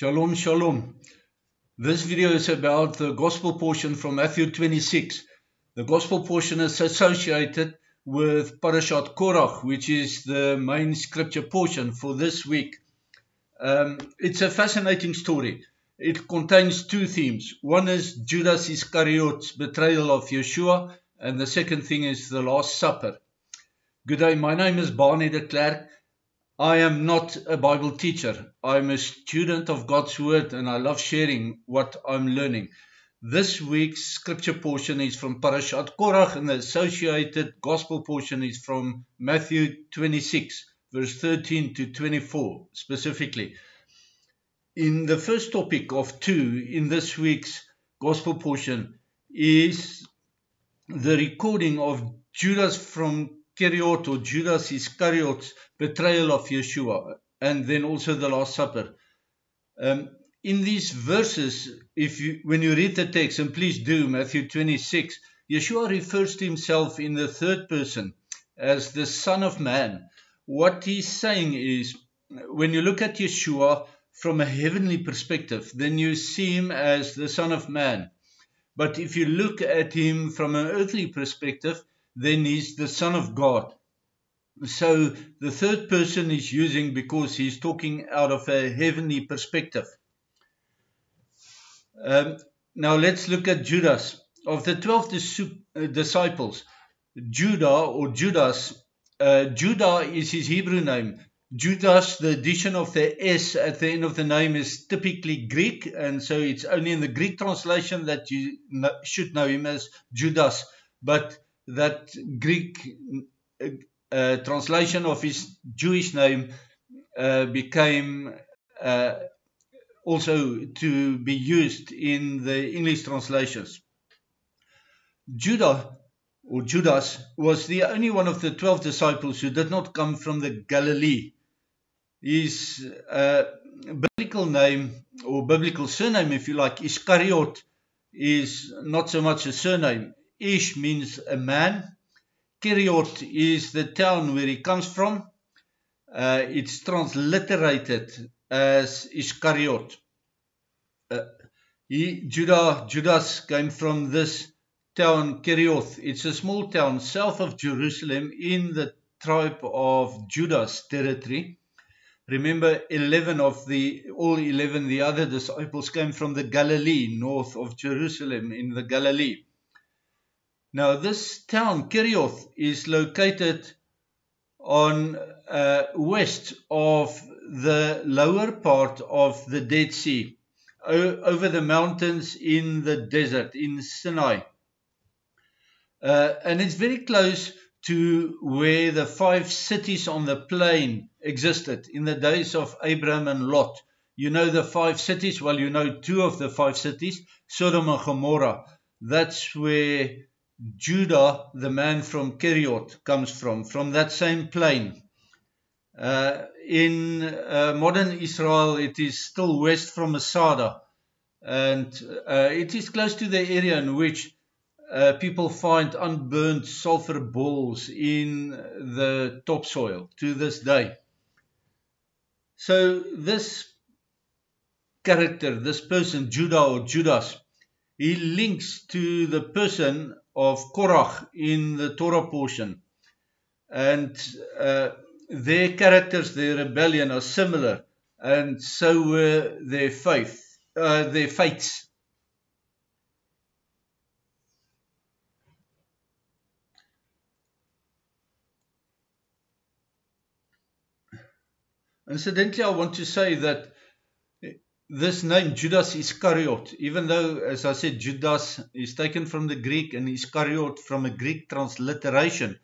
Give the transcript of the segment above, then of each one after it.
Shalom, shalom. This video is about the gospel portion from Matthew 26. The gospel portion is associated with Parashat Korach, which is the main scripture portion for this week. It's a fascinating story. It contains two themes. One is Judas Iscariot's betrayal of Yeshua, and the second thing is the Last Supper. Good day, my name is Barney de Klerk. I am not a Bible teacher. I'm a student of God's Word and I love sharing what I'm learning. This week's scripture portion is from Parashat Korach and the associated gospel portion is from Matthew 26, verse 13 to 24 specifically. In the first topic of two in this week's gospel portion is the recording of Judas from Iscariot or Judas Iscariot's betrayal of Yeshua, and then also the Last Supper. In these verses, when you read the text, and please do, Matthew 26, Yeshua refers to himself in the third person as the Son of Man. What he's saying is, when you look at Yeshua from a heavenly perspective, then you see him as the Son of Man. But if you look at him from an earthly perspective, then he's the Son of God. So the third person is using because he's talking out of a heavenly perspective. Now let's look at Judas. Of the 12 disciples, Judas is his Hebrew name. Judas, the addition of the S at the end of the name is typically Greek, and so it's only in the Greek translation that you should know him as Judas. But that Greek translation of his Jewish name became also to be used in the English translations. Judas was the only one of the 12 disciples who did not come from the Galilee. His biblical name, or biblical surname if you like, Iscariot, is not so much a surname. Ish means a man. Keriot is the town where he comes from. It's transliterated as Iscariot. Judas came from this town, Kerioth. It's a small town south of Jerusalem in the tribe of Judah's territory. Remember, all 11 the other disciples came from the Galilee, north of Jerusalem in the Galilee. Now this town, Kerioth, is located on west of the lower part of the Dead Sea, over the mountains in the desert, in Sinai. And it's very close to where the 5 cities on the plain existed in the days of Abraham and Lot. You know the 5 cities? Well, you know 2 of the 5 cities, Sodom and Gomorrah. That's where Judah, the man from Kerioth, comes from that same plain. In modern Israel, it is still west from Masada, and it is close to the area in which people find unburned sulfur balls in the topsoil to this day. So this character, this person, Judah or Judas, he links to the person of Korach in the Torah portion, and their characters, their rebellion are similar, and so were their fates. Incidentally, I want to say that this name, Judas Iscariot, even though, as I said, Judas is taken from the Greek and Iscariot from a Greek transliteration,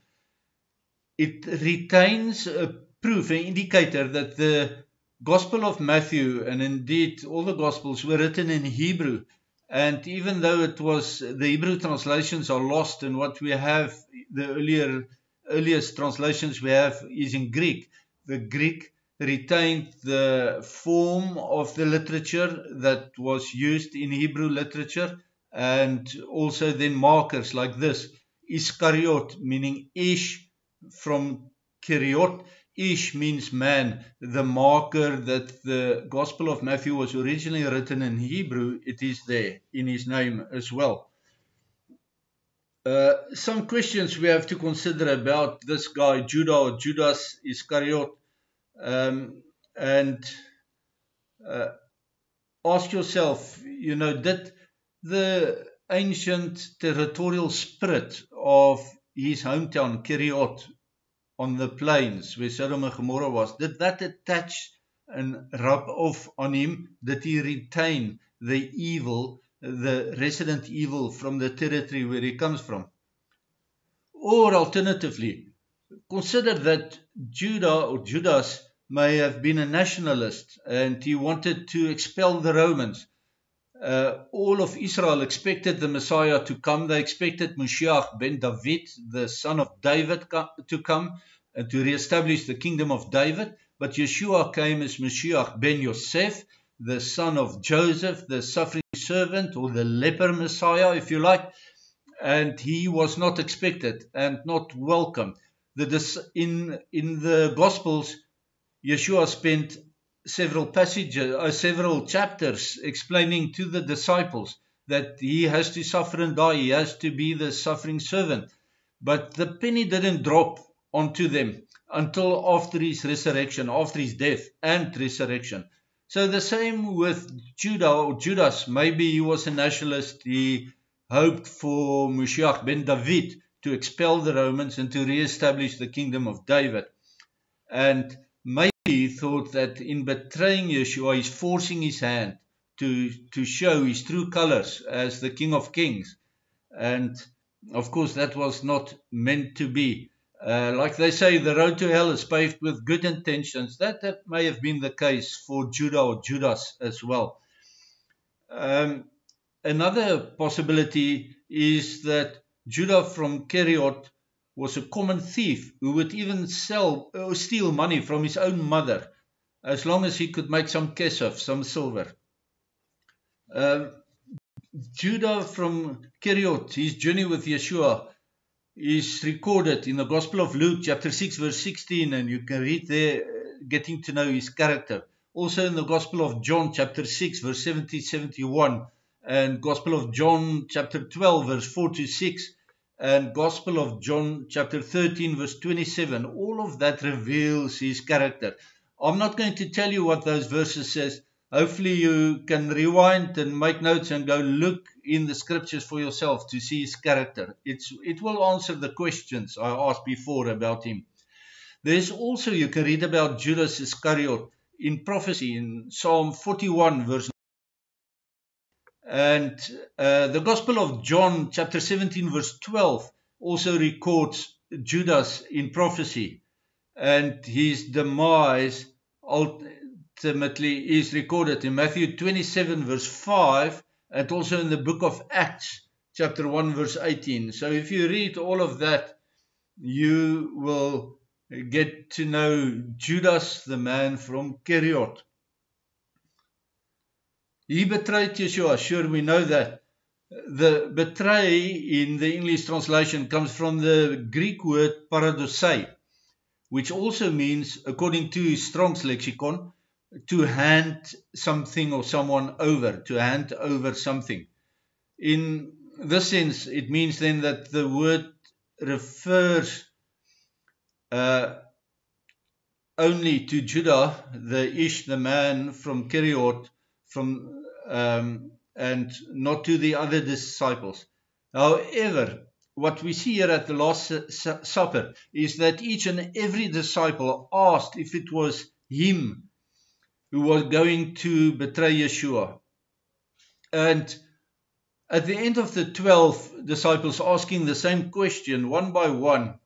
it retains a proof, an indicator that the Gospel of Matthew, and indeed all the Gospels, were written in Hebrew. And even though the Hebrew translations are lost, and what we have, the earliest translations we have is in Greek, the Greek retained the form of the literature that was used in Hebrew literature, and also then markers like this, Iscariot, meaning Ish from Keriot. Ish means man, the marker that the Gospel of Matthew was originally written in Hebrew, it is there in his name as well. Some questions we have to consider about this guy, Judah or Judas Iscariot, and ask yourself, did the ancient territorial spirit of his hometown, Keriot, on the plains where Sodom and Gomorrah was, did that attach and rub off on him? Did he retain the evil, the resident evil from the territory where he comes from? Or alternatively, consider that Judah or Judas may have been a nationalist and he wanted to expel the Romans. All of Israel expected the Messiah to come. They expected Mashiach ben David, the son of David, to come and to reestablish the kingdom of David. But Yeshua came as Mashiach ben Yosef, the son of Joseph, the suffering servant, or the leper Messiah, if you like. And he was not expected and not welcome. In the Gospels, Yeshua spent several chapters explaining to the disciples that he has to suffer and die. He has to be the suffering servant. But the penny didn't drop onto them until after his resurrection, after his death and resurrection. So the same with Judah or Judas. Maybe he was a nationalist. He hoped for Mashiach ben David to expel the Romans and to reestablish the kingdom of David. And maybe he thought that in betraying Yeshua, he's forcing his hand to show his true colors as the King of Kings. And of course, that was not meant to be. Like they say, the road to hell is paved with good intentions. That may have been the case for Judah or Judas as well. Another possibility is that Judah from Keriot was a common thief who would even steal money from his own mother, as long as he could make some kesef, some silver. Judah from Keriot, his journey with Yeshua, is recorded in the Gospel of Luke, chapter 6, verse 16, and you can read there, getting to know his character. Also in the Gospel of John, chapter 6, verse 70-71, and Gospel of John, chapter 12, verse 4-6, and Gospel of John, chapter 13, verse 27. All of that reveals his character. I'm not going to tell you what those verses says. Hopefully you can rewind and make notes and go look in the scriptures for yourself to see his character. It will answer the questions I asked before about him. There's also, you can read about Judas Iscariot in prophecy in Psalm 41, verse 9. And the Gospel of John, chapter 17, verse 12, also records Judas in prophecy. And his demise ultimately is recorded in Matthew 27, verse 5, and also in the book of Acts, chapter 1, verse 18. So if you read all of that, you will get to know Judas, the man from Keriot. He betrayed Yeshua, sure, we know that. The betray in the English translation comes from the Greek word paradosai, which also means, according to Strong's lexicon, to hand something or someone over, to hand over something. In this sense, it means then that the word refers only to Judah, the man from Keriot, and not to the other disciples. However, what we see here at the Last Supper is that each and every disciple asked if it was him who was going to betray Yeshua. And at the end of the 12 disciples asking the same question one by one,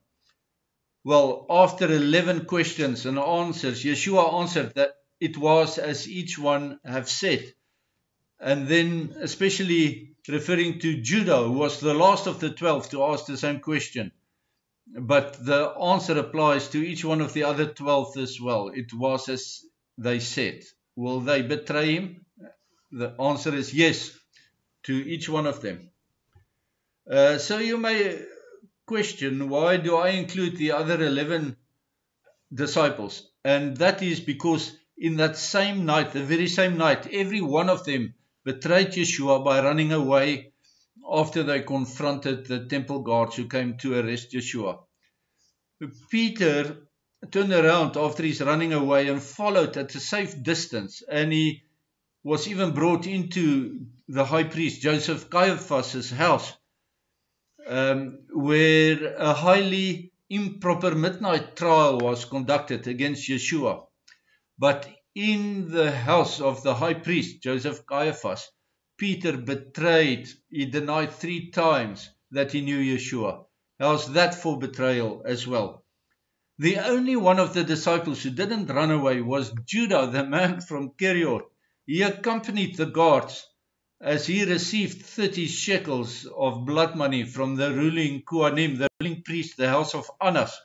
well, after 11 questions and answers, Yeshua answered that it was as each one have said. And then especially referring to Judah, who was the last of the 12 to ask the same question. But the answer applies to each one of the other 12 as well. It was as they said. Will they betray him? The answer is yes to each one of them. So you may question, why do I include the other 11 disciples. And that is because in that same night, the very same night, every one of them betrayed Yeshua by running away after they confronted the temple guards who came to arrest Yeshua. Peter turned around after his running away and followed at a safe distance, and he was even brought into the high priest Joseph Caiaphas' house, where a highly improper midnight trial was conducted against Yeshua. But in the house of the high priest Joseph Caiaphas, Peter betrayed. He denied 3 times that he knew Yeshua. How's that for betrayal as well? The only one of the disciples who didn't run away was Judah, the man from Keriot. He accompanied the guards as he received 30 shekels of blood money from the ruling Kohanim, the ruling priest, the house of Annas.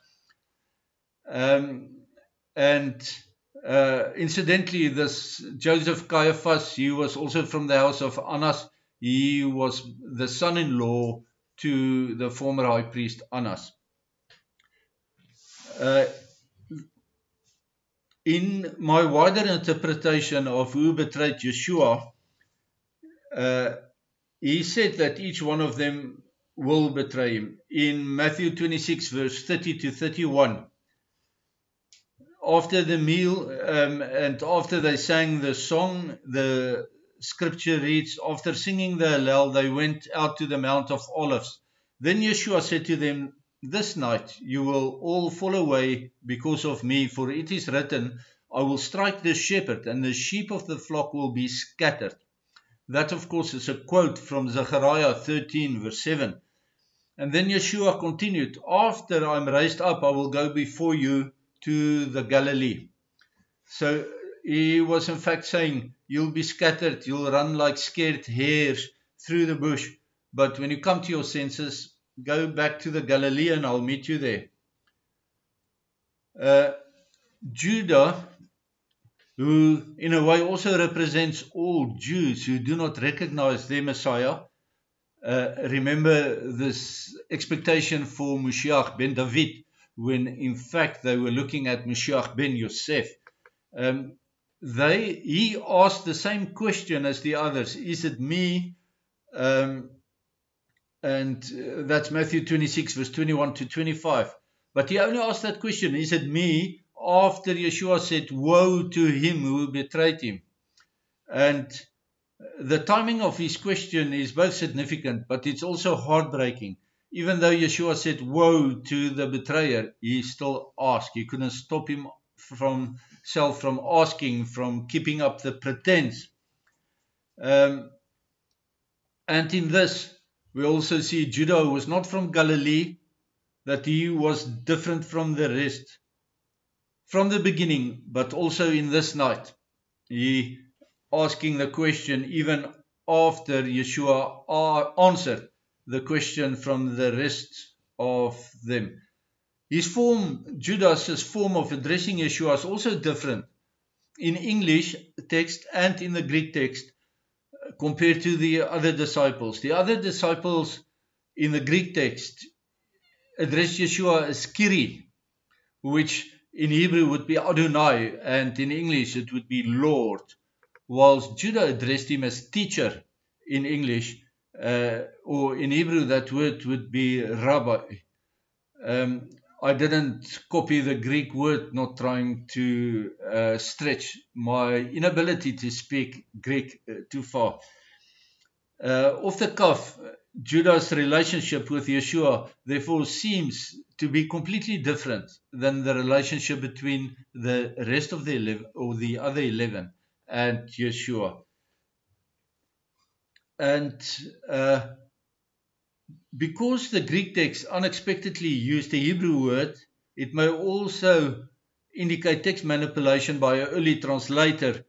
Incidentally, this Joseph Caiaphas, he was also from the house of Annas. He was the son-in-law to the former high priest Annas. In my wider interpretation of who betrayed Yeshua, he said that each one of them will betray him. In Matthew 26, verse 30 to 31, after the meal and after they sang the song, the scripture reads, after singing the Hallel, they went out to the Mount of Olives. Then Yeshua said to them, this night you will all fall away because of me, for it is written, I will strike the shepherd, and the sheep of the flock will be scattered. That, of course, is a quote from Zechariah 13, verse 7. And then Yeshua continued, after I'm raised up, I will go before you to the Galilee. So he was in fact saying, you'll be scattered, you'll run like scared hares through the bush, but when you come to your senses, go back to the Galilee and I'll meet you there. Judah, who in a way also represents all Jews who do not recognize their Messiah. Remember this expectation for Mashiach ben David, when in fact they were looking at Mashiach ben Yosef. He asked the same question as the others, is it me? And that's Matthew 26, verse 21 to 25. But he only asked that question, is it me? After Yeshua said, woe to him who betrayed him. And the timing of his question is both significant, but it's also heartbreaking. Even though Yeshua said, woe to the betrayer, he still asked. He couldn't stop himself from asking, from keeping up the pretense. And in this, we also see Judah, who was not from Galilee, that he was different from the rest. From the beginning, but also in this night, he asking the question even after Yeshua answered the question from the rest of them. His form, Judah's form of addressing Yeshua is also different in English text and in the Greek text compared to the other disciples. The other disciples in the Greek text addressed Yeshua as Kiri, which in Hebrew would be Adonai, and in English it would be Lord, whilst Judah addressed him as teacher in English, or in Hebrew that word would be Rabbi. I didn't copy the Greek word, not trying to stretch my inability to speak Greek too far. Off the cuff, Judah's relationship with Yeshua therefore seems to be completely different than the relationship between the rest of the 11, or the other 11, and Yeshua. And because the Greek text unexpectedly used the Hebrew word, it may also indicate text manipulation by an early translator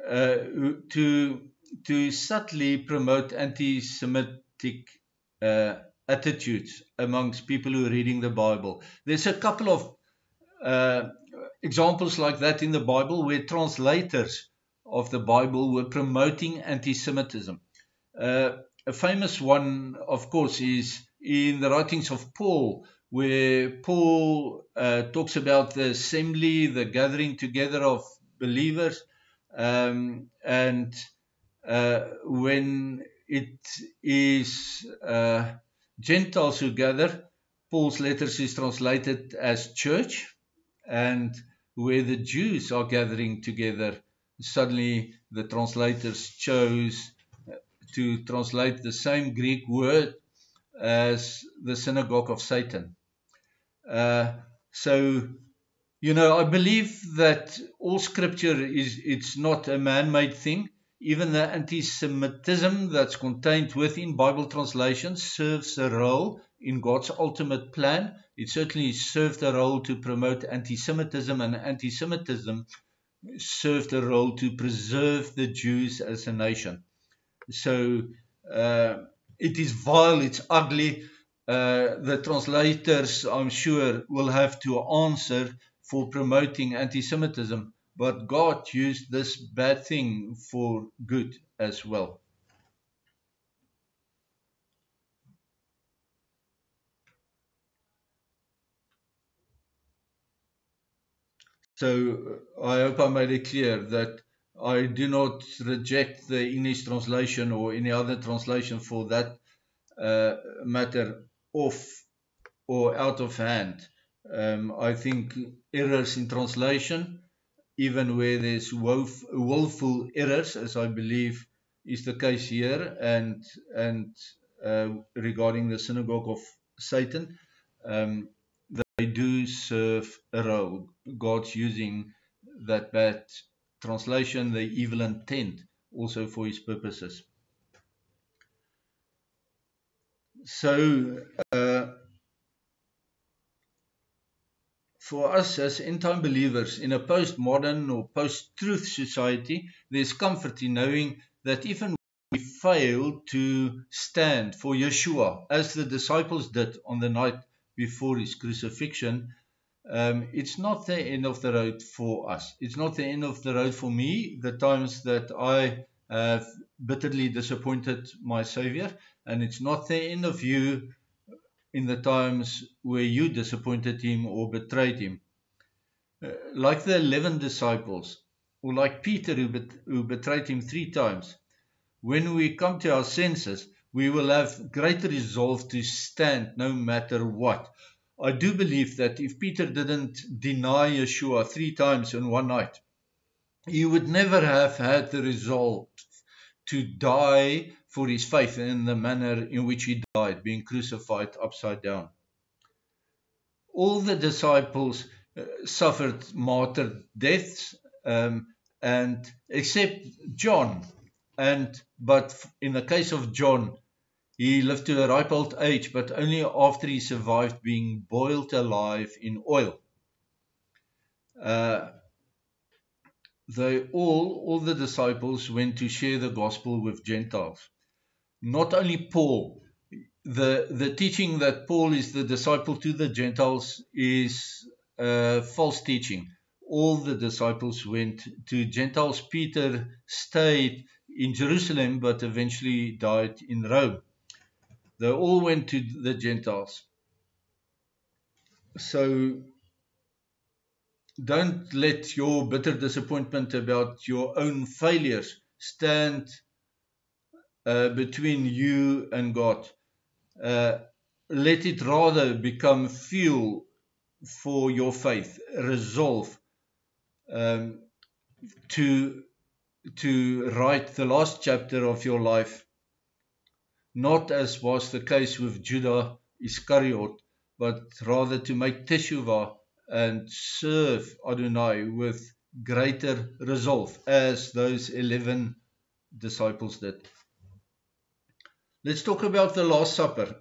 to subtly promote anti-Semitic attitudes amongst people who are reading the Bible. There's a couple of examples like that in the Bible where translators of the Bible were promoting anti-Semitism. A famous one, of course, is in the writings of Paul, where Paul talks about the assembly, the gathering together of believers, and when it is Gentiles who gather, Paul's letters is translated as church, and where the Jews are gathering together, suddenly the translators chose to translate the same Greek word as the synagogue of Satan. So, you know, I believe that all scripture it's not a man-made thing. Even the anti-Semitism that's contained within Bible translations serves a role in God's ultimate plan. It certainly served a role to promote anti-Semitism, and anti-Semitism served a role to preserve the Jews as a nation. So it is vile, it's ugly. The translators, I'm sure, will have to answer for promoting anti-Semitism, but God used this bad thing for good as well. So I hope I made it clear that I do not reject the English translation or any other translation for that matter off or out of hand. I think errors in translation, even where there's willful errors, as I believe is the case here, and regarding the synagogue of Satan, they do serve a role. God's using that bad translation, the evil intent, also for his purposes. So, for us as end-time believers in a post-modern or post-truth society, there's comfort in knowing that even we fail to stand for Yeshua, as the disciples did on the night before his crucifixion, it's not the end of the road for us. It's not the end of the road for me, the times that I have bitterly disappointed my Savior, and it's not the end of you in the times where you disappointed him or betrayed him. Like the 11 disciples, or like Peter who betrayed him 3 times, when we come to our senses, we will have great resolve to stand no matter what. I do believe that if Peter didn't deny Yeshua 3 times in one night, he would never have had the resolve to die for his faith in the manner in which he died, being crucified upside down. All the disciples suffered martyr deaths, and except John. But in the case of John, he lived to a ripe old age, but only after he survived being boiled alive in oil. All the disciples went to share the gospel with Gentiles. Not only Paul. The teaching that Paul is the disciple to the Gentiles is false teaching. All the disciples went to Gentiles. Peter stayed in Jerusalem, but eventually died in Rome. They all went to the Gentiles. So don't let your bitter disappointment about your own failures stand between you and God. Let it rather become fuel for your faith, resolve to write the last chapter of your life, not as was the case with Judah Iscariot, but rather to make teshuvah and serve Adonai with greater resolve, as those 11 disciples did. Let's talk about the Last Supper.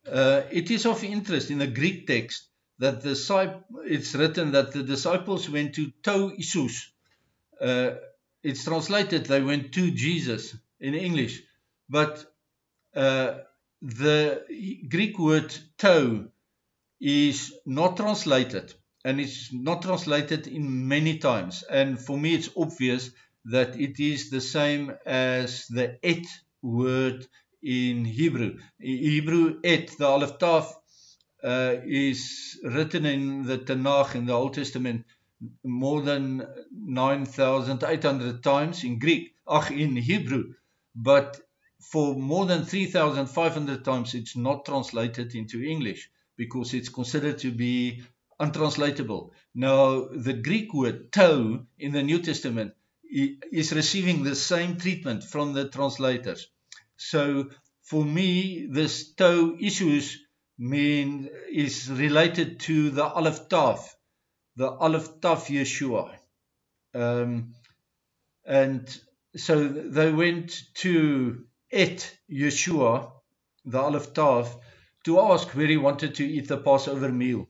It is of interest in the Greek text that it's written that the disciples went to to Isus. It's translated they went to Jesus in English, but the Greek word to is not translated, and it's not translated in many times. And for me, it's obvious that it is the same as the et word in Hebrew. Hebrew et, the Aleph Tav, is written in the Tanakh, in the Old Testament, more than 9,800 times in Greek, in Hebrew, but for more than 3,500 times it's not translated into English because it's considered to be untranslatable. Now, the Greek word toe in the New Testament is receiving the same treatment from the translators. So for me, this toe issues is related to the Aleph Tav, the Aleph Tav Yeshua. And so they went to Et Yeshua, the Aleph Tav, to ask where he wanted to eat the Passover meal.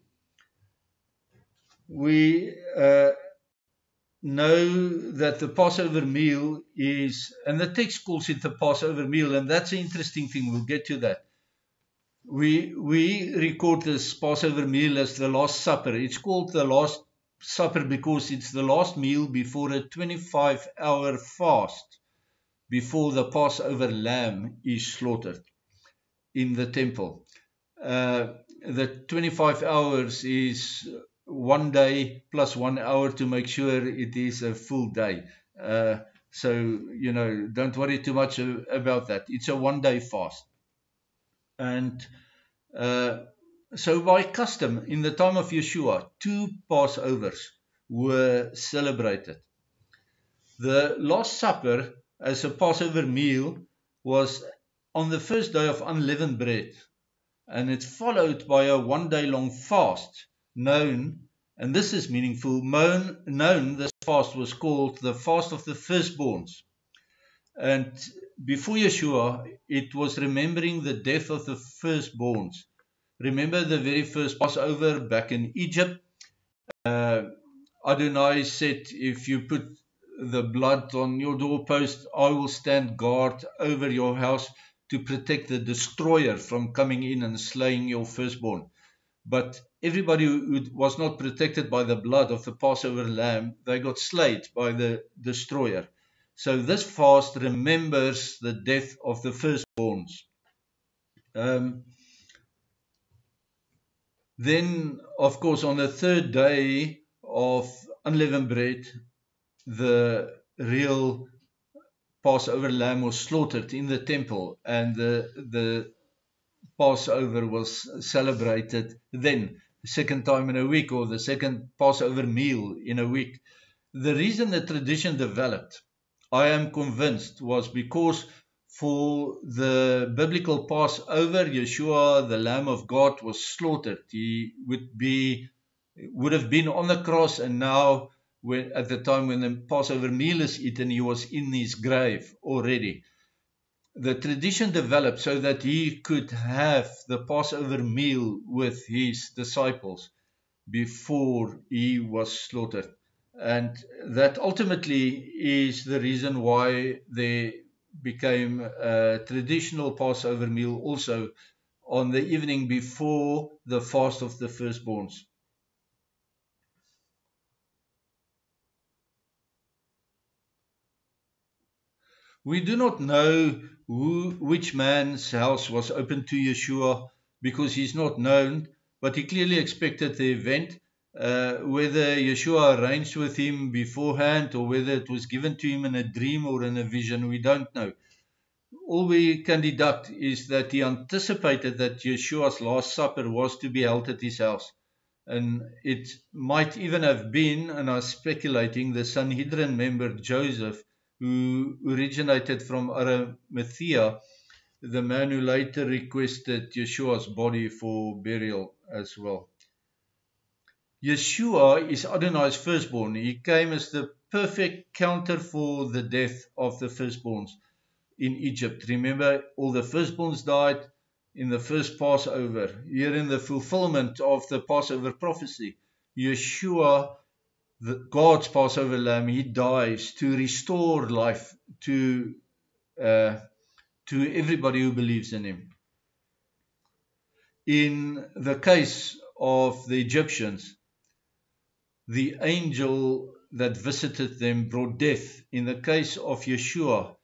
We know that the Passover meal is, and the text calls it the Passover meal, and that's an interesting thing. We'll get to that. We record this Passover meal as the Last Supper. It's called the Last Supper because it's the last meal before a 25-hour fast before the Passover lamb is slaughtered in the temple. The 25 hours is 1 day plus 1 hour to make sure it is a full day. So, you know, don't worry too much about that. It's a 1-day fast. And so by custom, in the time of Yeshua, 2 Passovers were celebrated. The Last Supper as a Passover meal was on the first day of unleavened bread, and it's followed by a 1-day long fast known, and this is meaningful, this fast was called the Fast of the Firstborns. And before Yeshua, it was remembering the death of the firstborns. Remember the very first Passover back in Egypt? Adonai said, if you put the blood on your doorpost, I will stand guard over your house to protect the destroyer from coming in and slaying your firstborn. But everybody who was not protected by the blood of the Passover lamb, they got slayed by the destroyer. So this fast remembers the death of the firstborns. Then, of course, on the 3rd day of unleavened bread, the real Passover lamb was slaughtered in the temple, and the Passover was celebrated then, the second time in a week, or the second Passover meal in a week. The reason the tradition developed, I am convinced, was because for the biblical Passover, Yeshua, the Lamb of God, was slaughtered. He would have been on the cross, and now, at the time when the Passover meal is eaten, he was in his grave already. The tradition developed so that he could have the Passover meal with his disciples before he was slaughtered. And that ultimately is the reason why there became a traditional Passover meal also on the evening before the fast of the firstborns. We do not know which man's house was open to Yeshua because he's not known, but he clearly expected the event. Whether Yeshua arranged with him beforehand or whether it was given to him in a dream or in a vision, we don't know. All we can deduct is that he anticipated that Yeshua's Last Supper was to be held at his house. And it might even have been, and I'm speculating, the Sanhedrin member Joseph, who originated from Arimathea, the man who later requested Yeshua's body for burial as well. Yeshua is Adonai's firstborn. He came as the perfect counter for the death of the firstborns in Egypt. Remember, all the firstborns died in the first Passover. Here in the fulfillment of the Passover prophecy, Yeshua, God's Passover lamb, he dies to restore life to everybody who believes in him. In the case of the Egyptians, the angel that visited them brought death. In the case of Yeshua,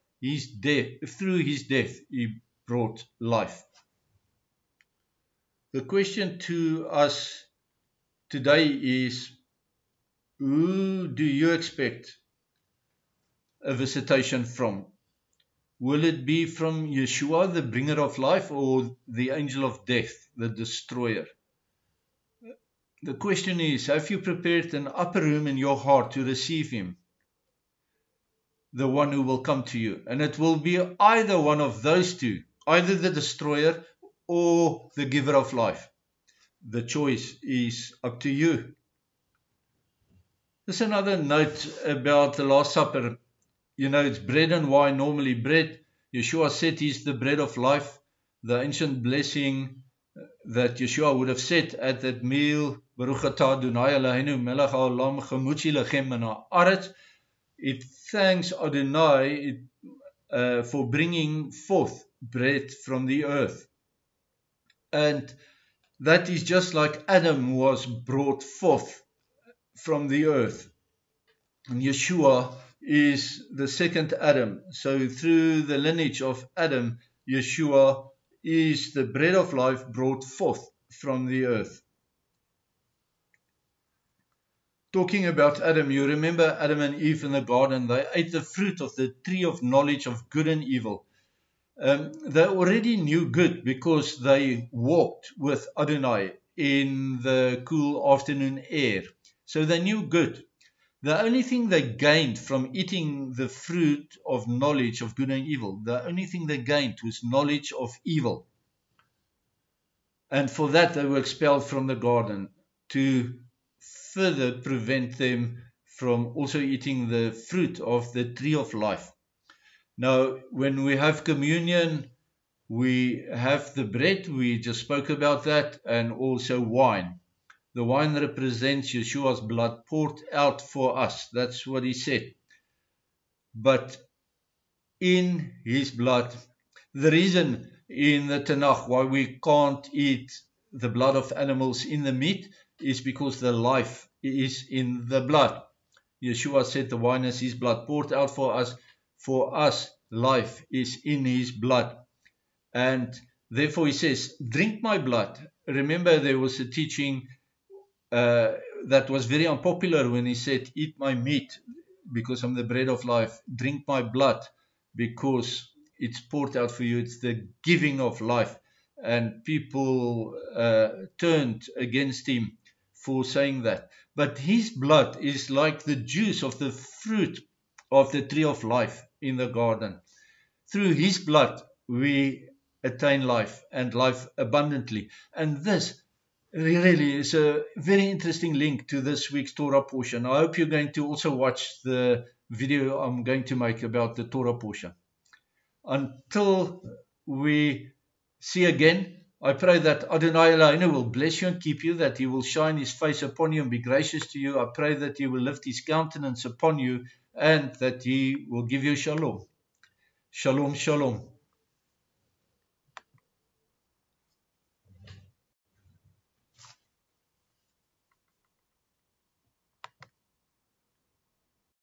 through his death, he brought life. The question to us today is, who do you expect a visitation from? Will it be from Yeshua, the bringer of life, or the angel of death, the destroyer? The question is, have you prepared an upper room in your heart to receive him, the one who will come to you? And it will be either one of those two, either the destroyer or the giver of life. The choice is up to you. There's another note about the Last Supper. You know, it's bread and wine, normally bread. Yeshua said he's the bread of life. The ancient blessing that Yeshua would have said at that meal, Baruch atah Adonai Eloheinu melech haolam chamutzi lechem min haaretz. It thanks Adonai for bringing forth bread from the earth. And that is just like Adam was brought forth from the earth. And Yeshua is the second Adam. So through the lineage of Adam, Yeshua is the bread of life brought forth from the earth. Talking about Adam, you remember Adam and Eve in the garden. They ate the fruit of the tree of knowledge of good and evil. They already knew good because they walked with Adonai in the cool afternoon air. So they knew good. The only thing they gained from eating the fruit of knowledge of good and evil, the only thing they gained was knowledge of evil. And for that they were expelled from the garden, to further prevent them from also eating the fruit of the tree of life. Now, when we have communion, we have the bread, we just spoke about that, and also wine. The wine represents Yeshua's blood poured out for us. That's what he said. But in his blood, the reason in the Tanakh why we can't eat the blood of animals in the meat is because the life is in the blood. Yeshua said the wine is his blood poured out for us. For us, life is in his blood. And therefore he says, drink my blood. Remember, there was a teaching that was very unpopular when he said, eat my meat because I'm the bread of life. Drink my blood because it's poured out for you. It's the giving of life. And people turned against him for saying that. But his blood is like the juice of the fruit of the tree of life in the garden. Through his blood, we attain life and life abundantly. And this really is a very interesting link to this week's Torah portion. I hope you're going to also watch the video I'm going to make about the Torah portion. Until we see again, I pray that Adonai Eloheinu will bless you and keep you, that he will shine his face upon you and be gracious to you. I pray that he will lift his countenance upon you and that he will give you shalom. Shalom, shalom.